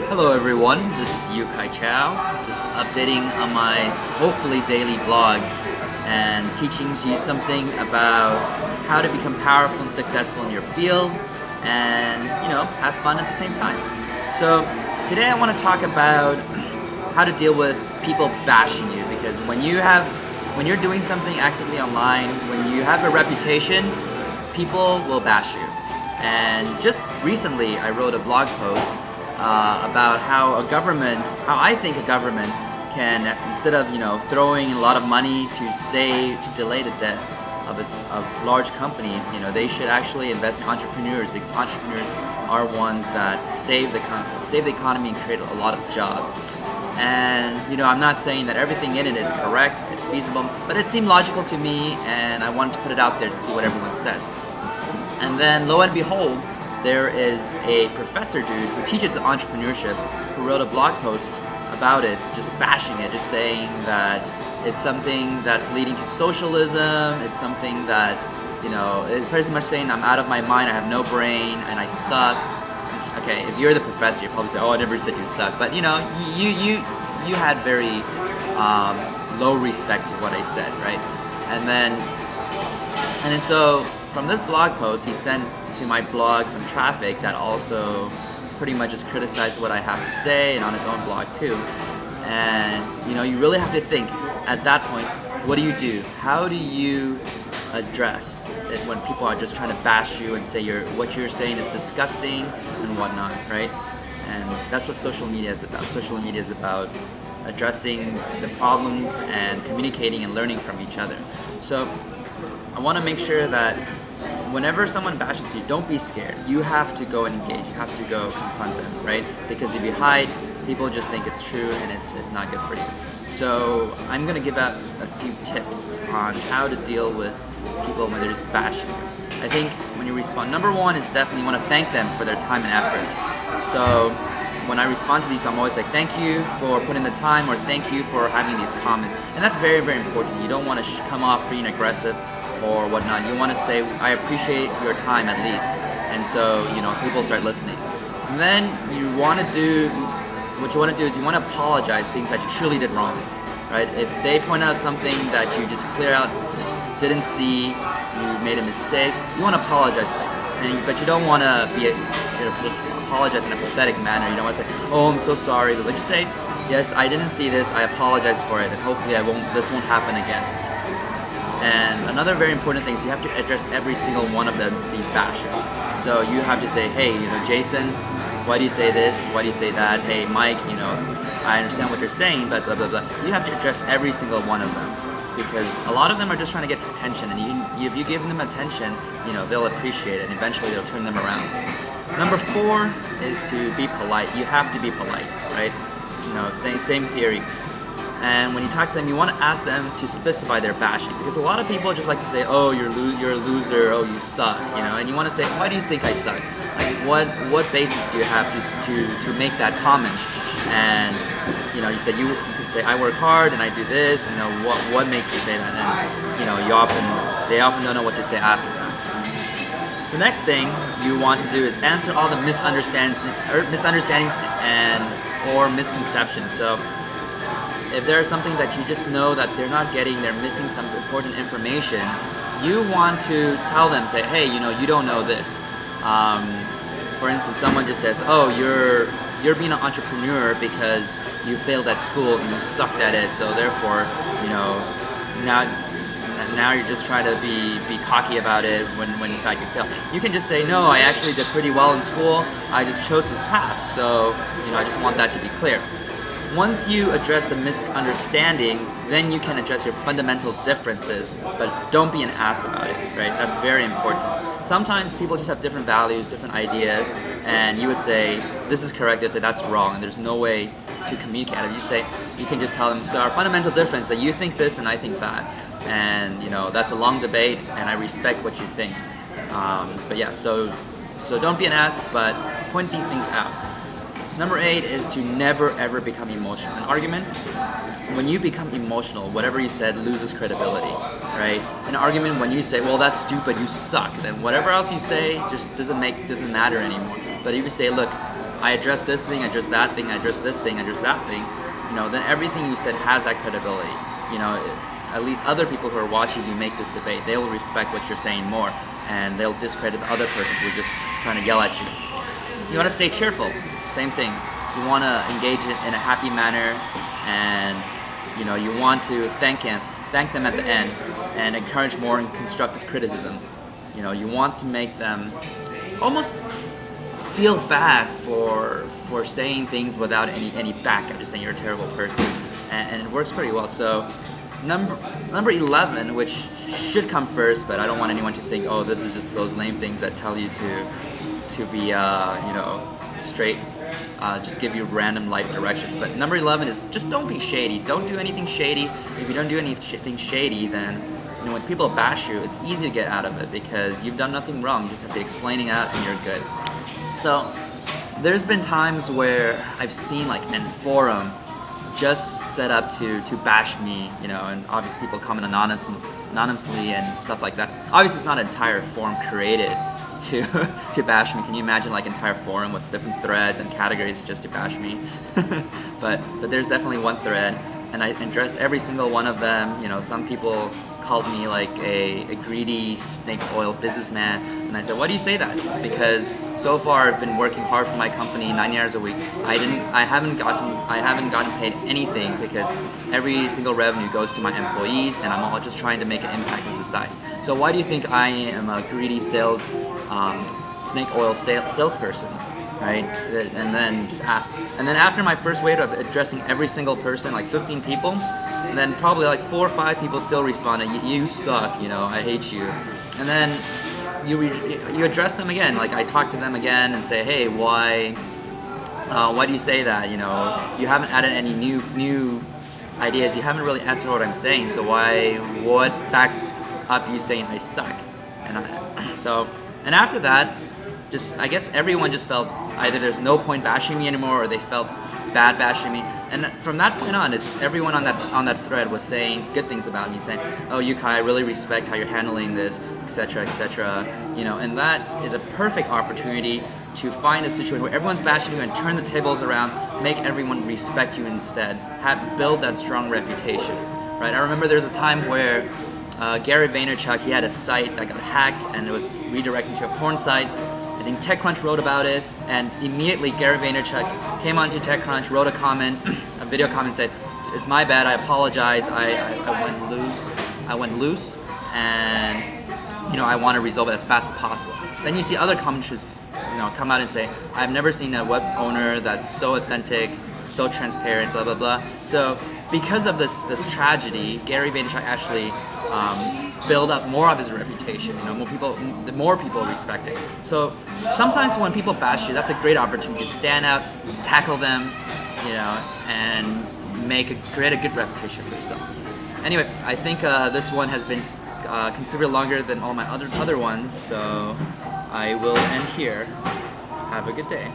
Hello everyone, this is Chou, just updating on my hopefully daily vlog and teaching you something about how to become powerful and successful in your field and, have fun at the same time. So today I want to talk about how to deal with people bashing you, because when you're doing something actively online, when you have a reputation, people will bash you. And just recently I wrote a blog post about how I think a government can, instead of throwing a lot of money to delay the death of large companies, they should actually invest in entrepreneurs, because entrepreneurs are ones that save the economy and create a lot of jobs. And I'm not saying that everything in it is correct, it's feasible, but it seemed logical to me, and I wanted to put it out there to see what everyone says. And then lo and behold, there is a professor dude who teaches entrepreneurship who wrote a blog post about it, just bashing it, just saying that it's something that's leading to socialism, it's something that, it's pretty much saying I'm out of my mind, I have no brain, and I suck. Okay, if you're the professor, you probably say, oh, I never said you suck, but you had very low respect to what I said, right? And then so from this blog post, he sent to my blog some traffic that also pretty much just criticized what I have to say, and on his own blog too. And you really have to think at that point, what do you do? How do you address it when people are just trying to bash you and say what you're saying is disgusting and whatnot, right? And that's what social media is about. Social media is about addressing the problems and communicating and learning from each other. So I want to make sure that whenever someone bashes you, don't be scared. You have to go and engage. You have to go confront them, right? Because if you hide, people just think it's true and it's not good for you. So I'm going to give out a few tips on how to deal with people when they're just bashing you. I think when you respond, number one is definitely you want to thank them for their time and effort. So when I respond to these, I'm always like, thank you for putting the time, or thank you for having these comments. And that's very, very important. You don't want to come off being aggressive or whatnot. You want to say, I appreciate your time at least. And so, people start listening. And then what you want to do is you want to apologize things that you truly did wrong, right? If they point out something that you just clear out, didn't see, you made a mistake, you want to apologize to them. But you don't want to apologize in a pathetic manner. You don't want to say, oh, I'm so sorry. But just say, yes, I didn't see this, I apologize for it, and hopefully this won't happen again. And another very important thing is you have to address every single one of these bashers. So you have to say, hey, Jason, why do you say this? Why do you say that? Hey, Mike, I understand what you're saying, but blah, blah, blah. You have to address every single one of them, because a lot of them are just trying to get attention, and if you give them attention, they'll appreciate it, and eventually they'll turn them around. Number 4 is to be polite. You have to be polite, right? Same theory. And when you talk to them, you want to ask them to specify their bashing, because a lot of people just like to say, oh, you're a loser, oh, you suck, and you want to say, why do you think I suck? Like, what basis do you have to make that comment? And you can say, I work hard and I do this. What makes you say that? And they often don't know what to say after that. The next thing you want to do is answer all the misunderstandings or misconceptions. So if there's something that you just know that they're not getting, they're missing some important information, you want to tell them, say, hey, you don't know this. For instance, someone just says, oh, you're being an entrepreneur because you failed at school and you sucked at it, so therefore, now you're just trying to be cocky about it when in fact you failed. You can just say, no, I actually did pretty well in school, I just chose this path, so I just want that to be clear. Once you address the misunderstandings, then you can address your fundamental differences, but don't be an ass about it, right? That's very important. Sometimes people just have different values, different ideas, and you would say, this is correct, they say that's wrong, and there's no way to communicate it. You can just tell them, so our fundamental difference is that you think this and I think that, and that's a long debate, and I respect what you think. But yeah, so don't be an ass, but point these things out. Number 8 is to never ever become emotional. An argument, when you become emotional, whatever you said loses credibility, right? An argument, when you say, well, that's stupid, you suck, then whatever else you say just doesn't matter anymore. But if you say, look, I address this thing, I address that thing, I address this thing, I address that thing, then everything you said has that credibility. At least other people who are watching you make this debate, they will respect what you're saying more, and they'll discredit the other person who's just trying to yell at you. You want to stay cheerful, same thing. You want to engage it in a happy manner, and you want to thank them at the end, and encourage more constructive criticism. You want to make them almost feel bad for saying things without any backup, just saying you're a terrible person, and it works pretty well. So number 11, which should come first, but I don't want anyone to think, oh, this is just those lame things that tell you to be straight, just give you random life directions. But number 11 is just don't be shady. Don't do anything shady. If you don't do anything shady, then when people bash you, it's easy to get out of it because you've done nothing wrong. You just have to explain it out and you're good. So there's been times where I've seen like an forum just set up to bash me, and obviously people comment anonymously and stuff like that. Obviously it's not an entire forum created to bash me. Can you imagine like entire forum with different threads and categories just to bash me? but there's definitely one thread, and I addressed every single one of them. Some people called me like a greedy snake oil businessman, and I said, why do you say that? Because so far I've been working hard for my company 9 hours a week. I haven't gotten paid anything because every single revenue goes to my employees, and I'm all just trying to make an impact in society. So why do you think I am a greedy snake oil salesperson, right? And then just ask. And then after my first wave of addressing every single person, like 15 people, and then probably like 4 or 5 people still responded, you suck, I hate you. And then you address them again, like I talk to them again and say, hey, why do you say that? You haven't added any new ideas, you haven't really answered what I'm saying, so what backs up you saying I suck? And after that, I guess everyone just felt either there's no point bashing me anymore, or they felt bad bashing me. And from that point on, it's just everyone on that thread was saying good things about me, saying, oh, Yukai, I really respect how you're handling this, etc., etc. And that is a perfect opportunity to find a situation where everyone's bashing you and turn the tables around, make everyone respect you instead, build that strong reputation, right? I remember there was a time where Gary Vaynerchuk, he had a site that got hacked and it was redirecting to a porn site. I think TechCrunch wrote about it, and immediately Gary Vaynerchuk came onto TechCrunch, wrote a video comment, said, it's my bad, I apologize, I went loose, and I want to resolve it as fast as possible. Then you see other commenters come out and say, I've never seen a web owner that's so authentic, so transparent, blah blah blah. So because of this tragedy, Gary Vaynerchuk actually build up more of his reputation. More people respect it. So sometimes when people bash you, that's a great opportunity to stand out, tackle them, and create a good reputation for yourself. Anyway, I think this one has been considerably longer than all my other ones, so I will end here. Have a good day.